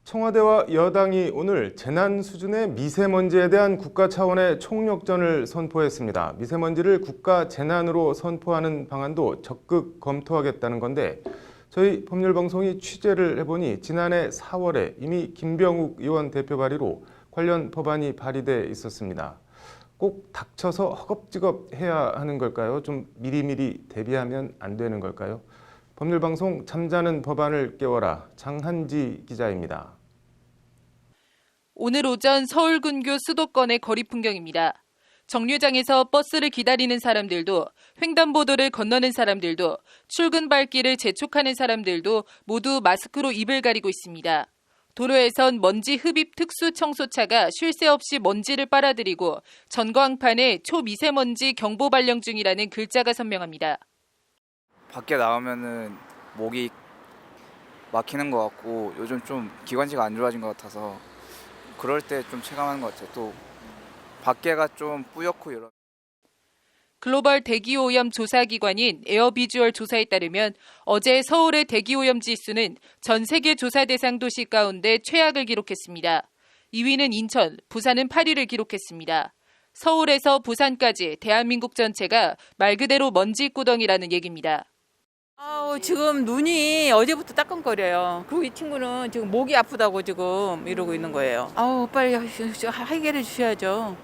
청와대와 여당이 오늘 재난 수준의 미세먼지에 대한 국가 차원의 총력전을 선포했습니다. 미세먼지를 국가 재난으로 선포하는 방안도 적극 검토하겠다는 건데 저희 법률방송이 취재를 해보니 지난해 4월에 이미 김병욱 의원 대표 발의로 관련 법안이 발의돼 있었습니다. 꼭 닥쳐서 허겁지겁 해야 하는 걸까요? 좀 미리미리 대비하면 안 되는 걸까요? 법률방송 잠자는 법안을 깨워라 장한지 기자입니다. 오늘 오전 서울 근교 수도권의 거리 풍경입니다. 정류장에서 버스를 기다리는 사람들도 횡단보도를 건너는 사람들도 출근 발길을 재촉하는 사람들도 모두 마스크로 입을 가리고 있습니다. 도로에선 먼지 흡입 특수 청소차가 쉴 새 없이 먼지를 빨아들이고 전광판에 초미세먼지 경보 발령 중이라는 글자가 선명합니다. 밖에 나가면은 목이 막히는 것 같고 요즘 좀 기관지가 안 좋아진 것 같아서 그럴 때 좀 체감하는 것 같아요. 또 밖에가 좀 뿌옇고 이런. 글로벌 대기오염 조사기관인 에어비주얼 조사에 따르면 어제 서울의 대기오염 지수는 전 세계 조사 대상 도시 가운데 최악을 기록했습니다. 2위는 인천, 부산은 8위를 기록했습니다. 서울에서 부산까지 대한민국 전체가 말 그대로 먼지구덩이라는 얘기입니다. 지금 눈이 어제부터 따끔거려요. 그리고 이 친구는 지금 목이 아프다고 지금 이러고 있는 거예요. 빨리 해결해 주셔야죠.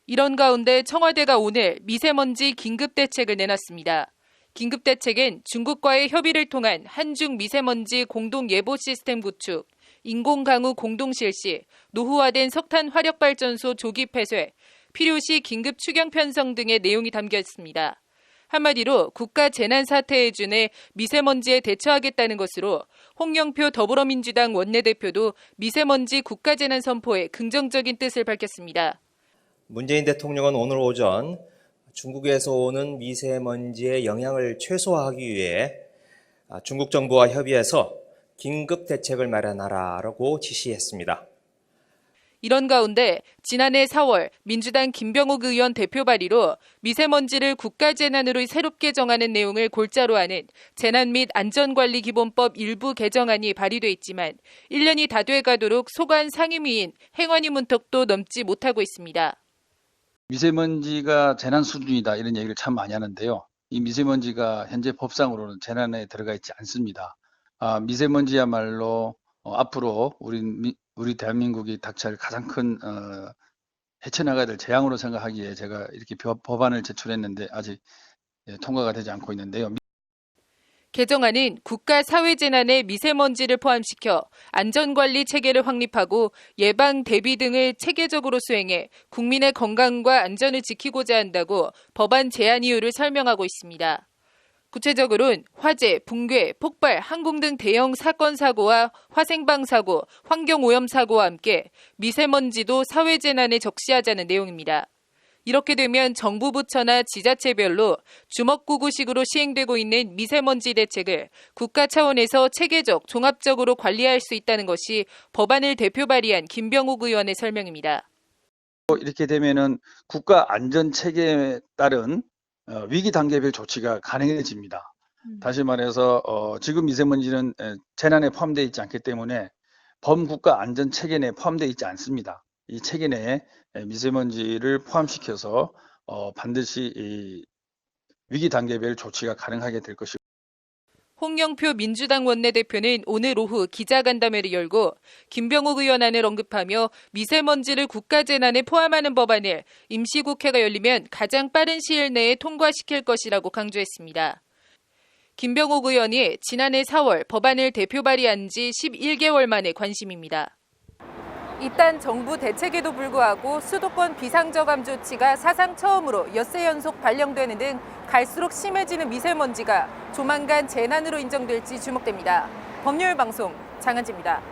이런 가운데 청와대가 오늘 미세먼지 긴급대책을 내놨습니다. 긴급대책엔 중국과의 협의를 통한 한중 미세먼지 공동예보 시스템 구축, 인공강우 공동실시, 노후화된 석탄 화력발전소 조기 폐쇄, 필요시 긴급 추경 편성 등의 내용이 담겨 있습니다. 한마디로 국가 재난사태에 준해 미세먼지에 대처하겠다는 것으로 홍영표 더불어민주당 원내대표도 미세먼지 국가재난 선포에 긍정적인 뜻을 밝혔습니다. 문재인 대통령은 오늘 오전 중국에서 오는 미세먼지의 영향을 최소화하기 위해 중국 정부와 협의해서 긴급 대책을 마련하라고 지시했습니다. 이런 가운데 지난해 4월 민주당 김병욱 의원 대표 발의로 미세먼지를 국가재난으로 새롭게 정하는 내용을 골자로 하는 재난 및 안전관리기본법 일부 개정안이 발의돼 있지만 1년이 다 돼가도록 소관 상임위인 행안위 문턱도 넘지 못하고 있습니다. 미세먼지가 재난 수준이다 이런 얘기를 참 많이 하는데요. 이 미세먼지가 현재 법상으로는 재난에 들어가 있지 않습니다. 미세먼지야말로 앞으로 우리 대한민국이 닥칠 가장 큰 헤쳐나가야 될 재앙으로 생각하기에 제가 이렇게 법안을 제출했는데 아직 통과가 되지 않고 있는데요. 개정안은 국가 사회재난에 미세먼지를 포함시켜 안전관리 체계를 확립하고 예방, 대비 등을 체계적으로 수행해 국민의 건강과 안전을 지키고자 한다고 법안 제안 이유를 설명하고 있습니다. 구체적으로는 화재, 붕괴, 폭발, 항공 등 대형 사건 사고와 화생방 사고, 환경오염 사고와 함께 미세먼지도 사회재난에 적시하자는 내용입니다. 이렇게 되면 정부 부처나 지자체별로 주먹구구식으로 시행되고 있는 미세먼지 대책을 국가 차원에서 체계적, 종합적으로 관리할 수 있다는 것이 법안을 대표 발의한 김병욱 의원의 설명입니다. 이렇게 되면은 국가 안전 체계에 따른 위기 단계별 조치가 가능해집니다. 다시 말해서 지금 미세먼지는 재난에 포함되어 있지 않기 때문에 범국가 안전 체계 내에 포함되어 있지 않습니다. 이 체계 내에 미세먼지를 포함시켜서 반드시 이 위기 단계별 조치가 가능하게 될 것이고. 홍영표 민주당 원내대표는 오늘 오후 기자간담회를 열고 김병욱 의원안을 언급하며 미세먼지를 국가재난에 포함하는 법안을 임시국회가 열리면 가장 빠른 시일 내에 통과시킬 것이라고 강조했습니다. 김병욱 의원이 지난해 4월 법안을 대표 발의한 지 11개월 만의 관심입니다. 이딴 정부 대책에도 불구하고 수도권 비상저감 조치가 사상 처음으로 엿새 연속 발령되는 등 갈수록 심해지는 미세먼지가 조만간 재난으로 인정될지 주목됩니다. 법률방송 장한지입니다.